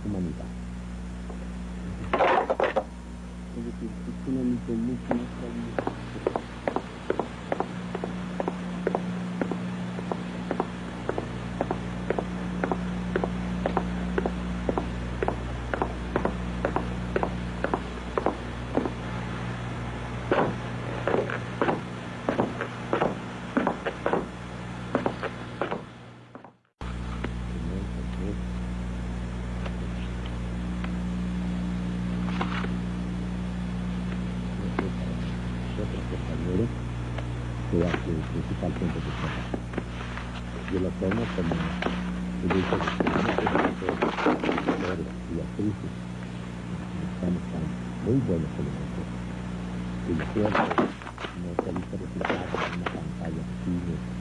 Humanidad. Es decir, es una misión mucho más grande. Sea su principal punto de trabajo. Yo lo tomo como el hecho de que actores y actrices estamos tan muy buenos en nosotros. Y lo cierto no se ha visto reflejado en una pantalla de cine